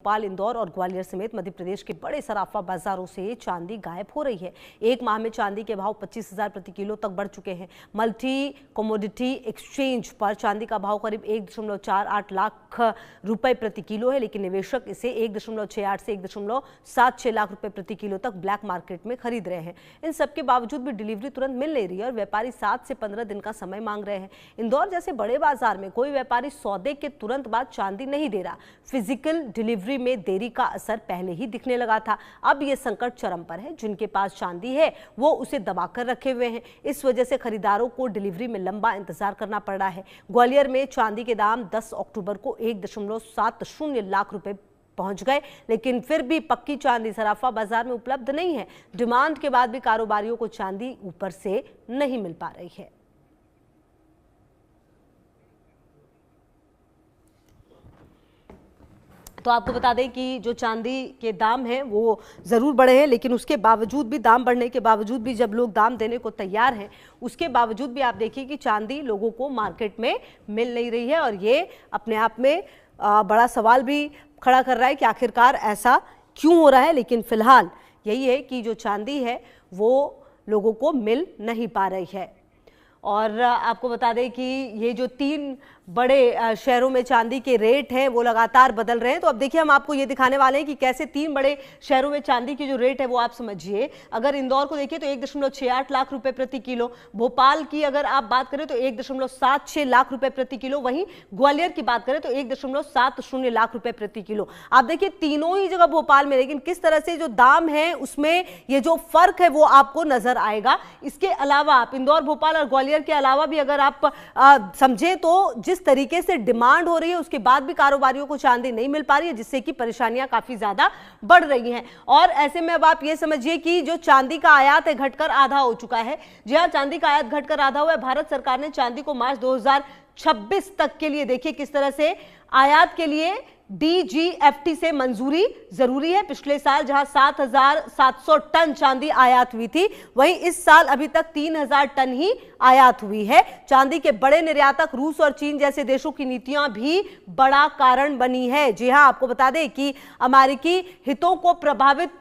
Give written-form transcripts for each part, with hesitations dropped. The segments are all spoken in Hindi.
भोपाल, इंदौर और ग्वालियर समेत मध्य प्रदेश के बड़े सराफा बाजारों से चांदी गायब हो रही है। एक माह में चांदी के भाव 25,000 प्रति किलो तक बढ़ चुके हैं। मल्टी कमोडिटी एक्सचेंज पर चांदी का भाव करीब 1.48 लाख रुपए प्रति किलो है, लेकिन निवेशक इसे 1.68 से 1.76 लाख रुपए प्रति किलो तक ब्लैक मार्केट में खरीद रहे हैं। इन सबके बावजूद भी डिलीवरी तुरंत मिल नहीं रही है और व्यापारी 7 से 15 दिन का समय मांग रहे हैं। इंदौर जैसे बड़े बाजार में कोई व्यापारी सौदे के तुरंत बाद चांदी नहीं दे रहा। फिजिकल डिलीवरी में देरी का असर पहले ही दिखने लगा था। अब यह संकट चरम पर है। जिनके पास चांदी है वो उसे दबाकर रखे हुए हैं। इस वजह से खरीदारों को डिलीवरी में लंबा इंतजार करना पड़ रहा है। ग्वालियर में चांदी के दाम 10 अक्टूबर को 1.70 लाख रुपए पहुंच गए, लेकिन फिर भी पक्की चांदी सराफा बाजार में उपलब्ध नहीं है। डिमांड के बाद भी कारोबारियों को चांदी ऊपर से नहीं मिल पा रही है। तो आपको बता दें कि जो चांदी के दाम हैं वो ज़रूर बढ़े हैं, लेकिन उसके बावजूद भी, दाम बढ़ने के बावजूद भी जब लोग दाम देने को तैयार हैं, उसके बावजूद भी आप देखिए कि चांदी लोगों को मार्केट में मिल नहीं रही है। और ये अपने आप में बड़ा सवाल भी खड़ा कर रहा है कि आखिरकार ऐसा क्यों हो रहा है। लेकिन फिलहाल यही है कि जो चांदी है वो लोगों को मिल नहीं पा रही है। और आपको बता दें कि ये जो 3 बड़े शहरों में चांदी के रेट हैं वो लगातार बदल रहे हैं। तो अब देखिए हम आपको ये दिखाने वाले हैं कि कैसे 3 बड़े शहरों में चांदी की जो रेट है वो आप समझिए। अगर इंदौर को देखिए तो 1.68 लाख रुपए प्रति किलो, भोपाल की अगर आप बात करें तो 1.76 लाख रुपए प्रति किलो, वहीं ग्वालियर की बात करें तो 1.70 लाख रुपए प्रति किलो। आप देखिए तीनों ही जगह भोपाल में, लेकिन किस तरह से जो दाम है उसमें ये जो फर्क है वो आपको नजर आएगा। इसके अलावा आप इंदौर, भोपाल और ग्वालियर के अलावा भी अगर आप समझे तो जिस तरीके से डिमांड हो रही है उसके बाद भी कारोबारियों को चांदी नहीं मिल पा रही है, जिससे कि परेशानियां काफी ज्यादा बढ़ रही हैं। और ऐसे में अब आप ये समझिए कि जो चांदी का आयात है घटकर आधा हो चुका है। जी हां, चांदी का आयात घटकर आधा हुआ है। भारत सरकार ने चांदी को मार्च 2026 तक के लिए, देखिए किस तरह से आयात के लिए DGFT से मंजूरी जरूरी है। पिछले साल जहां 7,700 टन चांदी आयात हुई थी, वहीं इस साल अभी तक 3,000 टन ही आयात हुई है। चांदी के बड़े निर्यातक रूस और चीन जैसे देशों की नीतियां भी बड़ा कारण बनी है। जी हां, आपको बता दें कि अमेरिकी हितों को प्रभावित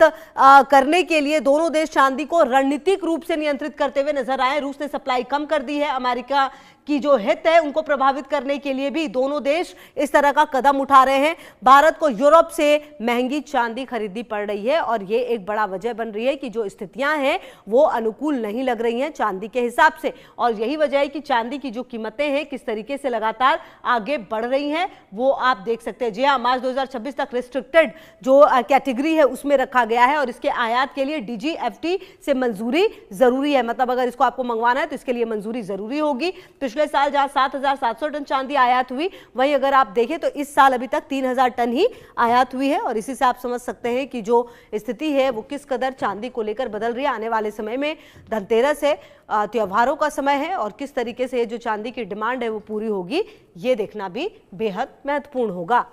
करने के लिए दोनों देश चांदी को रणनीतिक रूप से नियंत्रित करते हुए नजर आए। रूस ने सप्लाई कम कर दी है। अमेरिका की जो हित है उनको प्रभावित करने के लिए भी दोनों देश इस तरह का कदम उठा रहे हैं। भारत को यूरोप से महंगी चांदी खरीदनी पड़ रही है और ये एक बड़ा वजह बन रही है कि जो स्थितियां हैं वो अनुकूल नहीं लग रही हैं चांदी के हिसाब से। और यही वजह है कि चांदी की जो कीमतें हैं किस तरीके से लगातार आगे बढ़ रही हैं वो आप देख सकते हैं। जी हां, मार्च 2026 तक रिस्ट्रिक्टेड जो कैटेगरी है उसमें रखा गया है और इसके आयात के लिए DGFT से मंजूरी जरूरी है। मतलब अगर इसको आपको मंगवाना है तो इसके लिए मंजूरी जरूरी होगी। पिछले साल जहां 7,700 टन चांदी आयात हुई, वहीं अगर आप देखें तो इस साल अभी तक 3,000 टन ही आयात हुई है। और इसी से आप समझ सकते हैं कि जो स्थिति है वो किस कदर चांदी को लेकर बदल रही है। आने वाले समय में धनतेरस है, त्योहारों का समय है और किस तरीके से जो चांदी की डिमांड है वो पूरी होगी ये देखना भी बेहद महत्वपूर्ण होगा।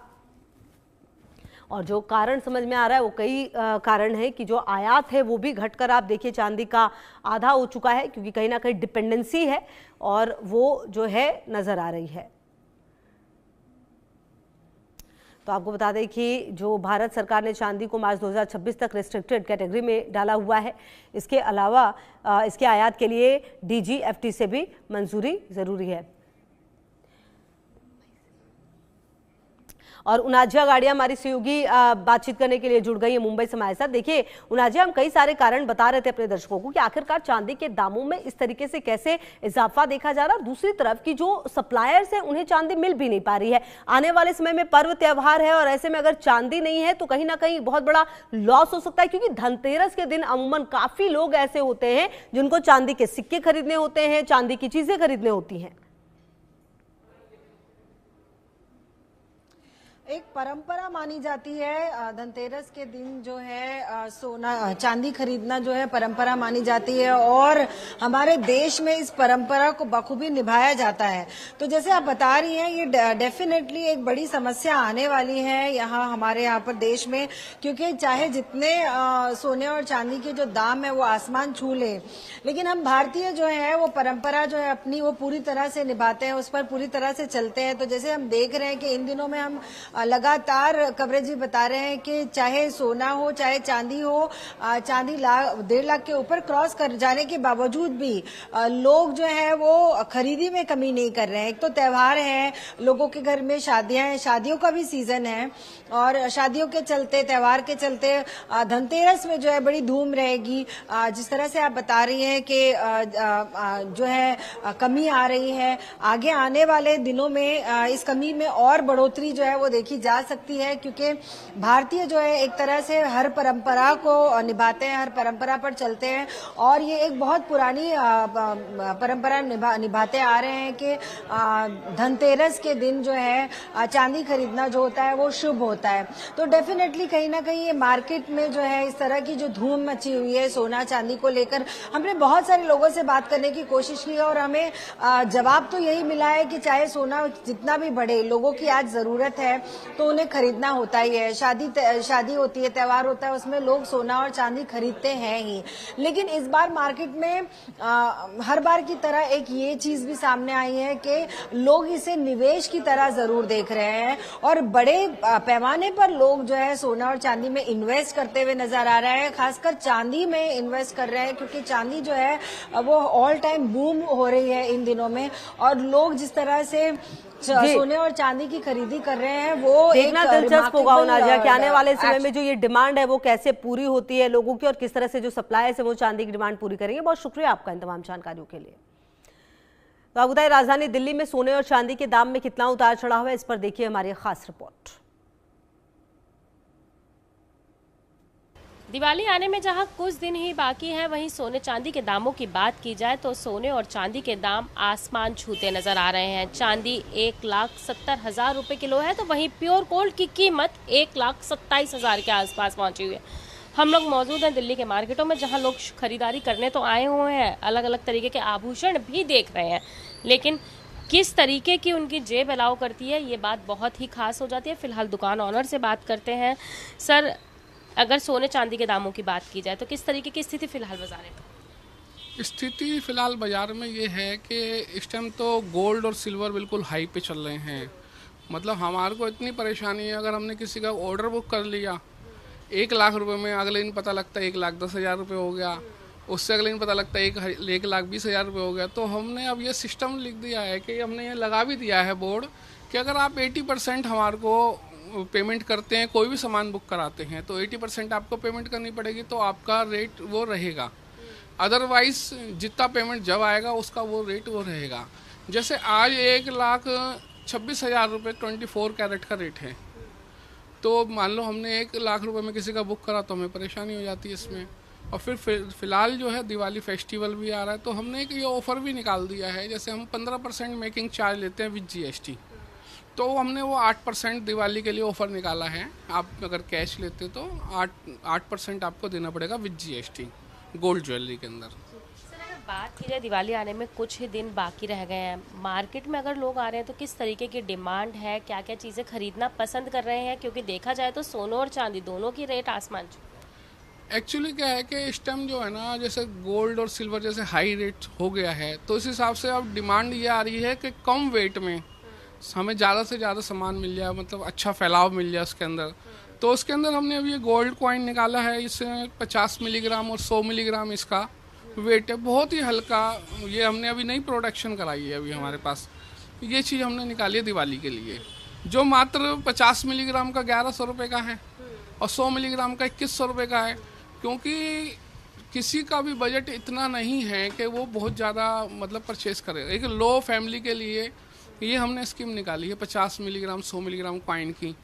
और जो कारण समझ में आ रहा है वो कई कारण है कि जो आयात है वो भी घटकर आप देखिए चांदी का आधा हो चुका है, क्योंकि कहीं ना कहीं डिपेंडेंसी है और वो जो है नजर आ रही है। तो आपको बता दें कि जो भारत सरकार ने चांदी को मार्च 2026 तक रिस्ट्रिक्टेड कैटेगरी में डाला हुआ है। इसके अलावा इसके आयात के लिए DGFT से भी मंजूरी जरूरी है। और उनाजिया गाड़ियां हमारी सहयोगी बातचीत करने के लिए जुड़ गई है मुंबई से हमारे साथ। देखिए उनाजिया, हम कई सारे कारण बता रहे थे अपने दर्शकों को कि आखिरकार चांदी के दामों में इस तरीके से कैसे इजाफा देखा जा रहा है। दूसरी तरफ की जो सप्लायर्स हैं उन्हें चांदी मिल भी नहीं पा रही है। आने वाले समय में पर्व त्योहार है और ऐसे में अगर चांदी नहीं है तो कहीं ना कहीं बहुत बड़ा लॉस हो सकता है, क्योंकि धनतेरस के दिन अमूमन काफी लोग ऐसे होते हैं जिनको चांदी के सिक्के खरीदने होते हैं, चांदी की चीजें खरीदने होती हैं। एक परंपरा मानी जाती है धनतेरस के दिन जो है सोना चांदी खरीदना जो है परंपरा मानी जाती है और हमारे देश में इस परंपरा को बखूबी निभाया जाता है। तो जैसे आप बता रही हैं ये डेफिनेटली एक बड़ी समस्या आने वाली है यहाँ हमारे यहाँ पर देश में, क्योंकि चाहे जितने सोने और चांदी के जो दाम है वो आसमान छू ले, लेकिन हम भारतीय जो है वो परंपरा जो है अपनी वो पूरी तरह से निभाते हैं, उस पर पूरी तरह से चलते हैं। तो जैसे हम देख रहे हैं कि इन दिनों में हम लगातार कवरेज भी बता रहे हैं कि चाहे सोना हो चाहे चांदी हो, चांदी 1.5 लाख के ऊपर क्रॉस कर जाने के बावजूद भी लोग जो है वो खरीदी में कमी नहीं कर रहे हैं। एक तो त्योहार है, लोगों के घर में शादियां हैं, शादियों का भी सीजन है और शादियों के चलते, त्योहार के चलते धनतेरस में जो है बड़ी धूम रहेगी। जिस तरह से आप बता रही हैं कि जो है कमी आ रही है, आगे आने वाले दिनों में इस कमी में और बढ़ोतरी जो है वो देखी जा सकती है, क्योंकि भारतीय जो है एक तरह से हर परंपरा को निभाते हैं, हर परंपरा पर चलते हैं और ये एक बहुत पुरानी परंपरा निभाते आ रहे हैं कि धनतेरस के दिन जो है चांदी खरीदना जो होता है वो शुभ होता है। तो डेफिनेटली कहीं ना कहीं ये मार्केट में जो है इस तरह की जो धूम मची हुई है सोना चांदी को लेकर, हमने बहुत सारे लोगों से बात करने की कोशिश की और हमें जवाब तो यही मिला है कि चाहे सोना जितना भी बढ़े, लोगों की आज जरूरत है तो उन्हें खरीदना होता ही है। शादी होती है, त्योहार होता है, उसमें लोग सोना और चांदी खरीदते हैं ही। लेकिन इस बार मार्केट में हर बार की तरह एक ये चीज भी सामने आई है कि लोग इसे निवेश की तरह जरूर देख रहे हैं और बड़े पैमाने पर लोग जो है सोना और चांदी में इन्वेस्ट करते हुए नजर आ रहे हैं। खासकर चांदी में इन्वेस्ट कर रहे हैं क्योंकि चांदी जो है वो ऑल टाइम बूम हो रही है इन दिनों में और लोग जिस तरह से सोने और चांदी की खरीदी कर रहे हैं वो देखना दिलचस्प होगा नाजिया कि आने वाले समय में जो ये डिमांड है वो कैसे पूरी होती है लोगों की और किस तरह से जो सप्लाई है वो चांदी की डिमांड पूरी करेंगे। बहुत शुक्रिया आपका इन तमाम जानकारियों के लिए। तो आप बताइए, राजधानी दिल्ली में सोने और चांदी के दाम में कितना उतार चढ़ाव है, इस पर देखिए हमारी खास रिपोर्ट। दिवाली आने में जहां कुछ दिन ही बाकी हैं, वहीं सोने चांदी के दामों की बात की जाए तो सोने और चांदी के दाम आसमान छूते नजर आ रहे हैं। चांदी 1,70,000 रुपए किलो है तो वहीं प्योर गोल्ड की कीमत 1,27,000 के आसपास पहुंची हुई है। हम लोग मौजूद हैं दिल्ली के मार्केटों में जहां लोग खरीदारी करने तो आए हुए हैं, अलग अलग तरीके के आभूषण भी देख रहे हैं, लेकिन किस तरीके की उनकी जेब अलाउ करती है ये बात बहुत ही खास हो जाती है। फिलहाल दुकान ऑनर से बात करते हैं। सर, अगर सोने चांदी के दामों की बात की जाए तो किस तरीके की स्थिति फिलहाल बाजार में? स्थिति फिलहाल बाजार में ये है कि इस टाइम तो गोल्ड और सिल्वर बिल्कुल हाई पे चल रहे हैं। मतलब हमारे को इतनी परेशानी है, अगर हमने किसी का ऑर्डर बुक कर लिया 1 लाख रुपए में, अगले दिन पता लगता है 1,10,000 रुपये हो गया, उससे अगले दिन पता लगता है 1,20,000 रुपये हो गया। तो हमने अब ये सिस्टम लिख दिया है कि हमने ये लगा भी दिया है बोर्ड कि अगर आप 80% हमारे को पेमेंट करते हैं, कोई भी सामान बुक कराते हैं तो 80% आपको पेमेंट करनी पड़ेगी, तो आपका रेट वो रहेगा। अदरवाइज जितना पेमेंट जब आएगा उसका वो रेट वो रहेगा। जैसे आज 1,26,000 रुपये 24 कैरेट का रेट है, तो मान लो हमने 1 लाख रुपए में किसी का बुक करा तो हमें परेशानी हो जाती है इसमें। और फिर फिलहाल जो है दिवाली फेस्टिवल भी आ रहा है तो हमने एक ये ऑफ़र भी निकाल दिया है, जैसे हम 15% मेकिंग चार्ज लेते हैं विद GST, तो हमने वो 8% दिवाली के लिए ऑफ़र निकाला है। आप अगर कैश लेते तो 8% आपको देना पड़ेगा विद GST गोल्ड ज्वेलरी के अंदर। सर, अगर बात की जाए दिवाली आने में कुछ ही दिन बाकी रह गए हैं, मार्केट में अगर लोग आ रहे हैं तो किस तरीके की डिमांड है, क्या क्या चीज़ें खरीदना पसंद कर रहे हैं? क्योंकि देखा जाए तो सोना और चांदी दोनों की रेट आसमान छू। एक्चुअली क्या है कि इस टाइम जो है ना, जैसे गोल्ड और सिल्वर जैसे हाई रेट हो गया है तो इस हिसाब से अब डिमांड ये आ रही है कि कम वेट में हमें ज़्यादा से ज़्यादा सामान मिल जाए, मतलब अच्छा फैलाव मिल जाए उसके अंदर। तो उसके अंदर हमने अभी ये गोल्ड कॉइन निकाला है, इसमें 50 मिलीग्राम और 100 मिलीग्राम इसका वेट है, बहुत ही हल्का। ये हमने अभी नई प्रोडक्शन कराई है अभी हमारे पास, ये चीज़ हमने निकाली है दिवाली के लिए, जो मात्र 50 मिलीग्राम का 1,100 रुपये का है और 100 मिलीग्राम का 2,100 रुपये का है। क्योंकि किसी का भी बजट इतना नहीं है कि वो बहुत ज़्यादा मतलब परचेज़ करे। एक लो फैमिली के लिए ये हमने स्कीम निकाली है 50 मिलीग्राम 100 मिलीग्राम कॉइन की।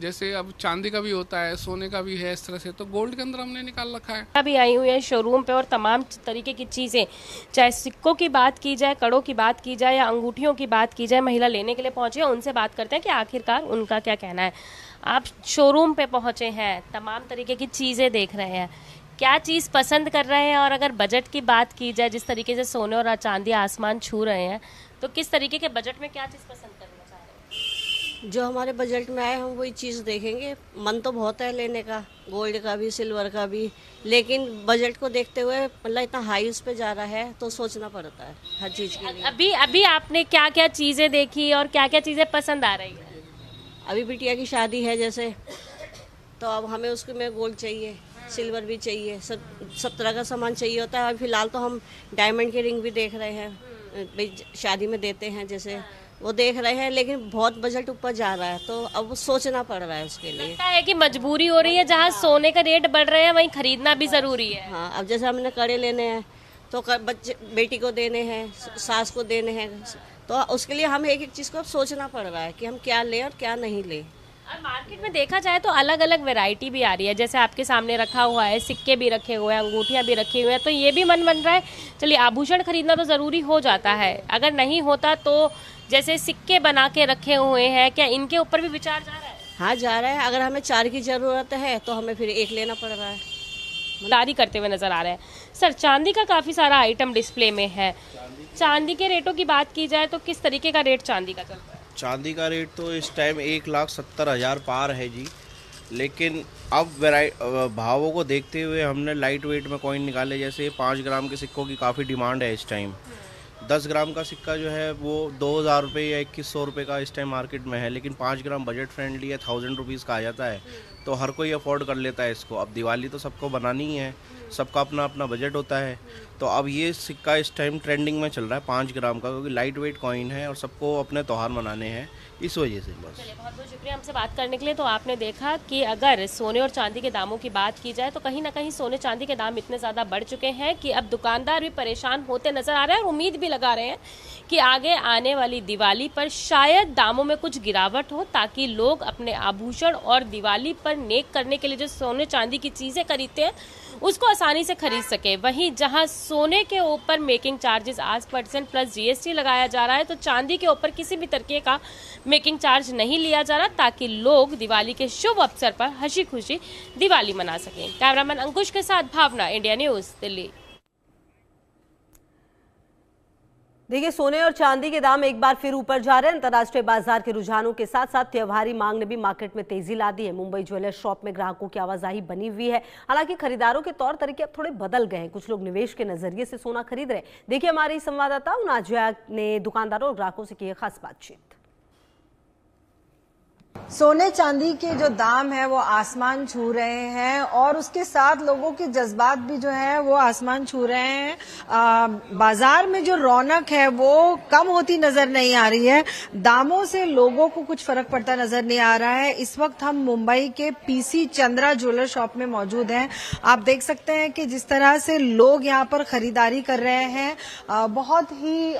जैसे अब चांदी का भी होता है, सोने का भी है, इस तरह से तो गोल्ड के अंदर हमने निकाल रखा है। अभी आई हुई है शोरूम पे और तमाम तरीके की चीज़ें, चाहे सिक्कों की बात की जाए, कड़ों की बात की जाए या अंगूठियों की बात की जाए, महिला लेने के लिए पहुंची है। उनसे बात करते हैं कि आखिरकार उनका क्या कहना है। आप शोरूम पे पहुंचे हैं, तमाम तरीके की चीज़ें देख रहे हैं, क्या चीज़ पसंद कर रहे हैं? और अगर बजट की बात की जाए, जिस तरीके से सोने और चांदी आसमान छू रहे हैं, तो किस तरीके के बजट में क्या चीज़ पसंद करना चाह रहे हैं? जो हमारे बजट में आए हम वही चीज़ देखेंगे। मन तो बहुत है लेने का, गोल्ड का भी सिल्वर का भी, लेकिन बजट को देखते हुए मतलब इतना हाई उस पे जा रहा है तो सोचना पड़ता है हर चीज़ के लिए। अभी आपने क्या क्या चीज़ें देखी और क्या क्या चीज़ें पसंद आ रही है? अभी बिटिया की शादी है जैसे, तो अब हमें उसके में गोल्ड चाहिए, सिल्वर भी चाहिए, सब तरह का सामान चाहिए होता है। अभी फिलहाल तो हम डायमंड की रिंग भी देख रहे हैं, भाई शादी में देते हैं जैसे, वो देख रहे हैं, लेकिन बहुत बजट ऊपर जा रहा है, तो अब वो सोचना पड़ रहा है उसके लिए। लगता है कि मजबूरी हो रही है, जहाँ सोने का रेट बढ़ रहे हैं वहीं खरीदना भी जरूरी है। हाँ, अब जैसे हमने कड़े लेने हैं तो बच्चे बेटी को देने हैं, सास को देने हैं, तो उसके लिए हमें एक एक चीज़ को अब सोचना पड़ रहा है कि हम क्या लें और क्या नहीं लें। और मार्केट में देखा जाए तो अलग अलग वैरायटी भी आ रही है, जैसे आपके सामने रखा हुआ है, सिक्के भी रखे हुए हैं, अंगूठियां भी रखी हुई हैं, तो ये भी मन बन रहा है चलिए आभूषण खरीदना तो ज़रूरी हो जाता है। अगर नहीं होता तो जैसे सिक्के बना के रखे हुए हैं, क्या इनके ऊपर भी विचार जा रहा है? हाँ, जा रहा है। अगर हमें 4 की ज़रूरत है तो हमें फिर 1 लेना पड़ रहा है। खरीदारी करते हुए नजर आ रहे हैं। सर, चांदी का काफ़ी सारा आइटम डिस्प्ले में है, चांदी के रेटों की बात की जाए तो किस तरीके का रेट चांदी का चल रहा है? चांदी का रेट तो इस टाइम 1,70,000 पार है जी, लेकिन अब भावों को देखते हुए हमने लाइट वेट में कॉइन निकाले। जैसे 5 ग्राम के सिक्कों की काफ़ी डिमांड है इस टाइम। 10 ग्राम का सिक्का जो है वो 2,000 रुपये या 2,100 रुपये का इस टाइम मार्केट में है, लेकिन 5 ग्राम बजट फ्रेंडली है, 1000 रुपीज़ का आ जाता है, तो हर कोई अफोर्ड कर लेता है इसको। अब दिवाली तो सबको बनानी ही है, सबका अपना अपना बजट होता है, तो अब ये सिक्का इस टाइम ट्रेंडिंग में चल रहा है 5 ग्राम का, क्योंकि लाइट वेट कॉइन है और सबको अपने त्यौहार मनाने हैं, इस वजह से बस। चलिए, बहुत बहुत शुक्रिया हमसे बात करने के लिए। तो आपने देखा कि अगर सोने और चांदी के दामों की बात की जाए तो कहीं ना कहीं सोने चांदी के दाम इतने ज़्यादा बढ़ चुके हैं कि अब दुकानदार भी परेशान होते नजर आ रहे हैं और उम्मीद भी लगा रहे हैं कि आगे आने वाली दिवाली पर शायद दामों में कुछ गिरावट हो, ताकि लोग अपने आभूषण और दिवाली पर नेक करने के लिए जो सोने चांदी की चीज़ें खरीदते हैं उसको आसानी से खरीद सके। वहीं जहां सोने के ऊपर मेकिंग चार्जेस 8% प्लस GST लगाया जा रहा है, तो चांदी के ऊपर किसी भी तरीके का मेकिंग चार्ज नहीं लिया जा रहा, ताकि लोग दिवाली के शुभ अवसर पर हंसी खुशी दिवाली मना सकें। कैमरामैन अंकुश के साथ भावना, इंडिया न्यूज़, दिल्ली। देखिए, सोने और चांदी के दाम एक बार फिर ऊपर जा रहे हैं। अंतर्राष्ट्रीय बाजार के रुझानों के साथ साथ त्योहारी मांग ने भी मार्केट में तेजी ला दी है। मुंबई ज्वेलर शॉप में ग्राहकों की आवाजाही बनी हुई है। हालांकि खरीदारों के तौर तरीके अब थोड़े बदल गए हैं, कुछ लोग निवेश के नजरिए से सोना खरीद रहे हैं। देखिए, हमारी संवाददाता नाजिया ने दुकानदारों और ग्राहकों से की है खास बातचीत। सोने चांदी के जो दाम है वो आसमान छू रहे हैं और उसके साथ लोगों के जज्बात भी जो है वो आसमान छू रहे हैं। बाजार में जो रौनक है वो कम होती नजर नहीं आ रही है। दामों से लोगों को कुछ फर्क पड़ता नजर नहीं आ रहा है। इस वक्त हम मुंबई के PC चंद्रा ज्वेलर शॉप में मौजूद हैं। आप देख सकते हैं कि जिस तरह से लोग यहाँ पर खरीदारी कर रहे हैं, बहुत ही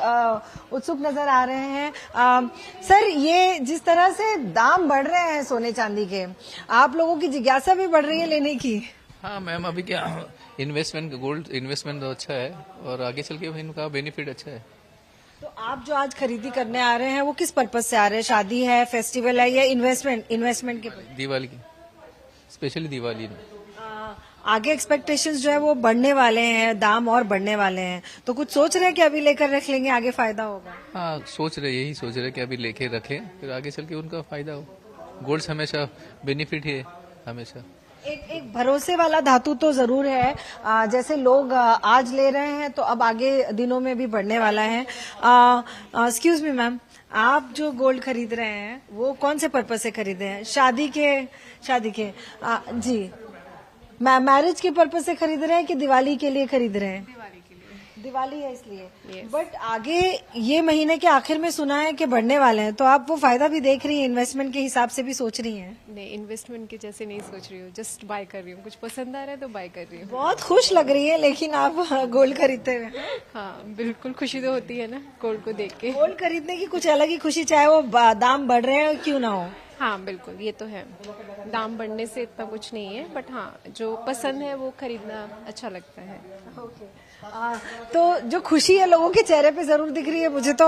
उत्सुक नजर आ रहे हैं। सर, ये जिस तरह से दाम बढ़ रहे हैं सोने चांदी के, आप लोगों की जिज्ञासा भी बढ़ रही है लेने की? हाँ मैम, अभी क्या इन्वेस्टमेंट, गोल्ड इन्वेस्टमेंट तो अच्छा है और आगे चल के इनका बेनिफिट अच्छा है। तो आप जो आज खरीदी करने आ रहे हैं वो किस पर्पज से आ रहे हैं? शादी है, फेस्टिवल है या इन्वेस्टमेंट के? दिवाली की, स्पेशली दिवाली में। आगे एक्सपेक्टेशंस जो है वो बढ़ने वाले हैं, दाम और बढ़ने वाले हैं, तो कुछ सोच रहे हैं कि अभी लेकर रख लेंगे, आगे फायदा होगा? हाँ, यही सोच रहे कि अभी लेके रखें, फिर आगे चल के उनका फायदा हो। गोल्ड हमेशा बेनिफिट है हमेशा। एक भरोसे वाला धातु तो जरूर है। जैसे लोग आज ले रहे हैं तो अब आगे दिनों में भी बढ़ने वाला है। एक्सक्यूज मी मैम, आप जो गोल्ड खरीद रहे हैं वो कौन से पर्पज से खरीदे हैं? शादी के जी, मैरिज के पर्पज से खरीद रहे हैं कि दिवाली के लिए खरीद रहे हैं? दिवाली है इसलिए। बट आगे ये महीने के आखिर में सुना है कि बढ़ने वाले हैं, तो आप वो फायदा भी देख रही हैं, इन्वेस्टमेंट के हिसाब से भी सोच रही हैं? नहीं, इन्वेस्टमेंट के जैसे नहीं सोच रही हूँ, जस्ट बाय कर रही हूँ। कुछ पसंद आ रहा है तो बाय कर रही हूँ। बहुत खुश लग रही है लेकिन आप गोल्ड खरीदते हुए। हाँ बिल्कुल, खुशी तो होती है ना गोल्ड को देख के। गोल्ड खरीदने की कुछ अलग ही खुशी, चाहे वो दाम बढ़ रहे हैं क्यों ना हो। हाँ बिल्कुल, ये तो है। दाम बढ़ने से इतना कुछ नहीं है, बट हाँ जो पसंद है वो खरीदना अच्छा लगता है। तो जो खुशी है लोगों के चेहरे पे जरूर दिख रही है। मुझे तो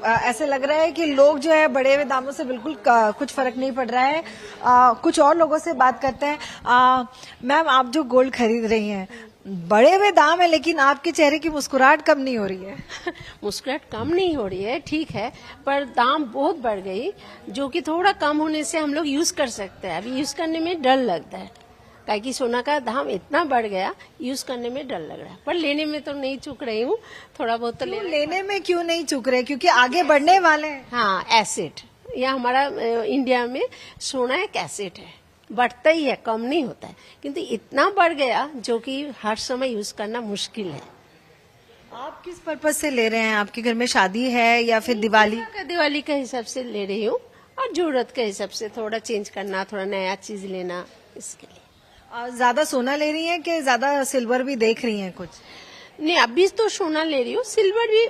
ऐसे लग रहा है कि लोग जो है बढ़े हुए दामों से बिल्कुल कुछ फर्क नहीं पड़ रहा है। कुछ और लोगों से बात करते हैं। मैम, आप जो गोल्ड खरीद रही हैं, बड़े हुए दाम है लेकिन आपके चेहरे की मुस्कुराहट कम नहीं हो रही है। मुस्कुराहट कम नहीं हो रही है, ठीक है, पर दाम बहुत बढ़ गई, जो कि थोड़ा कम होने से हम लोग यूज कर सकते हैं। अभी यूज करने में डर लगता है, काहे कि सोना का दाम इतना बढ़ गया, यूज करने में डर लग रहा है। पर लेने में तो नहीं चूक रही हूँ, थोड़ा बहुत तो लेने में क्यों नहीं चूक रहे? क्योंकि आगे बढ़ने वाले हैं। हाँ, एसेट या हमारा इंडिया में सोना एक एसेट है, बढ़ता ही है, कम नहीं होता है, किंतु इतना बढ़ गया जो कि हर समय यूज करना मुश्किल है। आप किस पर्पज से ले रहे हैं? आपके घर में शादी है या फिर दिवाली? दिवाली के हिसाब से ले रही हूँ और जरूरत के हिसाब से थोड़ा चेंज करना, थोड़ा नया चीज लेना, इसके लिए। ज्यादा सोना ले रही हैं कि ज्यादा सिल्वर भी देख रही हैं कुछ? नहीं, अभी तो सोना ले रही हूँ, सिल्वर भी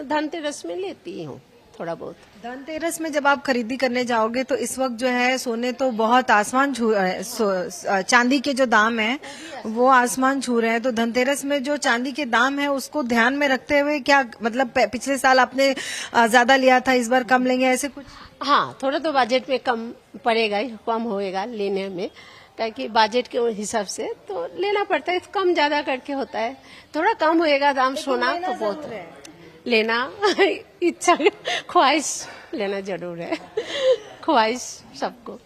धनतेरस में लेती हूँ थोड़ा बहुत। धनतेरस में जब आप खरीदी करने जाओगे तो इस वक्त जो है सोने तो बहुत आसमान छू चांदी के जो दाम है वो आसमान छू रहे हैं। तो धनतेरस में जो चांदी के दाम है उसको ध्यान में रखते हुए क्या मतलब पिछले साल आपने ज्यादा लिया था, इस बार कम लेंगे ऐसे कुछ? हाँ, थोड़ा तो बजट में कम पड़ेगा, कम होएगा लेने में, ताकि बजट के हिसाब से तो लेना पड़ता है, कम ज्यादा करके होता है, थोड़ा कम होएगा दाम। सोना तो बहुत लेना इच्छा, ख्वाहिश लेना जरूर है, ख्वाहिश सबको।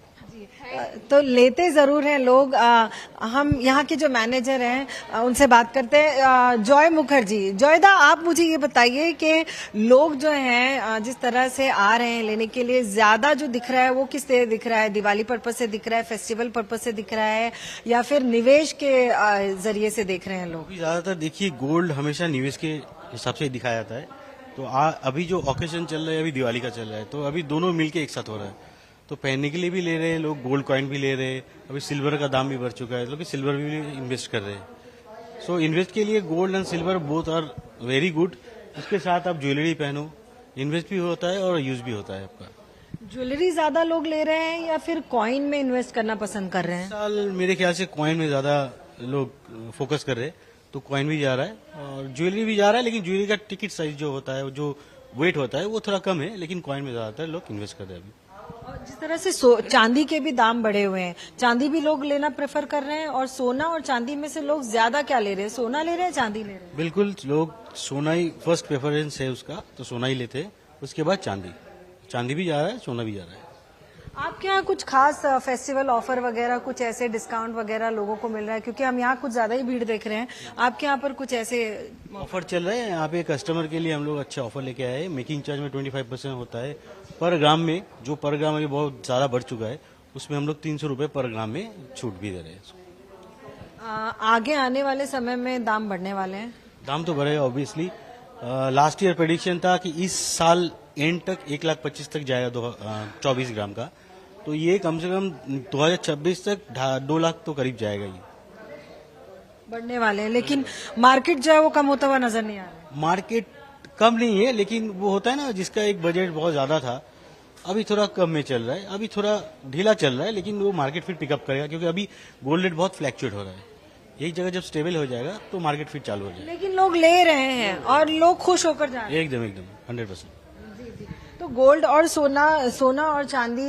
तो लेते जरूर हैं लोग। हम यहाँ के जो मैनेजर हैं उनसे बात करते हैं। जॉय मुखर्जी, जॉयदा, आप मुझे ये बताइए कि लोग जो हैं जिस तरह से आ रहे हैं लेने के लिए, ज्यादा जो दिख रहा है वो किस तरह दिख रहा है? दिवाली पर्पज से दिख रहा है, फेस्टिवल पर्पज से दिख रहा है, या फिर निवेश के जरिए से देख रहे हैं लोग? ज्यादातर देखिए गोल्ड हमेशा निवेश के हिसाब से दिखाया जाता है। तो अभी जो ऑकेशन चल रहा है, अभी दिवाली का चल रहा है, तो अभी दोनों मिलके एक साथ हो रहा है। तो पहनने के लिए भी ले रहे हैं लोग, गोल्ड कॉइन भी ले रहे हैं, अभी सिल्वर का दाम भी बढ़ चुका है, लोग सिल्वर भी इन्वेस्ट कर रहे हैं। सो इन्वेस्ट के लिए gold and silver both are very good. उसके साथ आप ज्वेलरी पहनो, इन्वेस्ट भी होता है और यूज भी होता है आपका। ज्वेलरी ज्यादा लोग ले रहे हैं या फिर कॉइन में इन्वेस्ट करना पसंद कर रहे हैं? साल मेरे ख्याल से कॉइन में ज्यादा लोग फोकस कर रहे हैं, तो कॉइन भी जा रहा है और ज्वेलरी भी जा रहा है, लेकिन ज्वेलरी का टिकट साइज जो होता है, जो वेट होता है, वो थोड़ा कम है, लेकिन कॉइन में ज्यादातर लोग इन्वेस्ट कर रहे हैं अभी। और जिस तरह से चांदी के भी दाम बढ़े हुए हैं, चांदी भी लोग लेना प्रेफर कर रहे हैं, और सोना और चांदी में से लोग ज्यादा क्या ले रहे हैं? सोना ले रहे हैं, चांदी ले रहे हैं? बिल्कुल, लोग सोना ही फर्स्ट प्रेफरेंस है उसका, तो सोना ही लेते हैं, उसके बाद चांदी। चांदी भी जा रहा है, सोना भी जा रहा है। आपके यहाँ कुछ खास फेस्टिवल ऑफर वगैरह, कुछ ऐसे डिस्काउंट वगैरह लोगों को मिल रहा है? क्योंकि हम यहाँ कुछ ज्यादा ही भीड़ देख रहे हैं, आपके यहाँ पर कुछ ऐसे ऑफर चल रहे हैं। यहाँ पे कस्टमर के लिए हम लोग अच्छे ऑफर लेके आए हैं। मेकिंग चार्ज में 25% होता है पर ग्राम में, जो पर ग्राम अभी बहुत ज्यादा बढ़ चुका है, उसमें हम लोग 300 रुपए पर ग्राम में छूट भी दे रहे हैं। आगे आने वाले समय में दाम बढ़ने वाले हैं? दाम तो बढ़ेगा ऑब्वियसली। लास्ट ईयर प्रेडिक्शन था कि इस साल एंड तक 1,25,000 तक जाएगा 24 ग्राम का, तो ये कम से कम 2026 तक 2 लाख तो करीब जाएगा ये। बढ़ने वाले हैं, लेकिन मार्केट जो है वो कम होता हुआ नजर नहीं आ रहा है। मार्केट कम नहीं है, लेकिन वो होता है ना, जिसका एक बजट बहुत ज्यादा था, अभी थोड़ा कम में चल रहा है, अभी थोड़ा ढीला चल रहा है, लेकिन वो मार्केट फिर पिकअप करेगा, क्योंकि अभी गोल्ड रेट बहुत फ्लैक्चुएट हो रहा है। एक जगह जब स्टेबल हो जाएगा तो मार्केट फिर चालू हो जाएगा। लेकिन लोग ले रहे हैं और लोग खुश होकर जा रहे हैं। एकदम 100%। तो गोल्ड और सोना और चांदी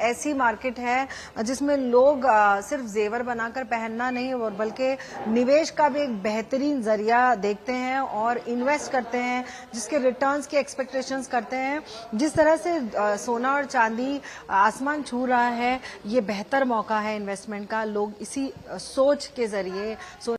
ऐसी मार्केट है जिसमें लोग सिर्फ जेवर बनाकर पहनना नहीं, और बल्कि निवेश का भी एक बेहतरीन जरिया देखते हैं और इन्वेस्ट करते हैं, जिसके रिटर्न्स की एक्सपेक्टेशंस करते हैं। जिस तरह से सोना और चांदी आसमान छू रहा है, ये बेहतर मौका है इन्वेस्टमेंट का। लोग इसी सोच के जरिए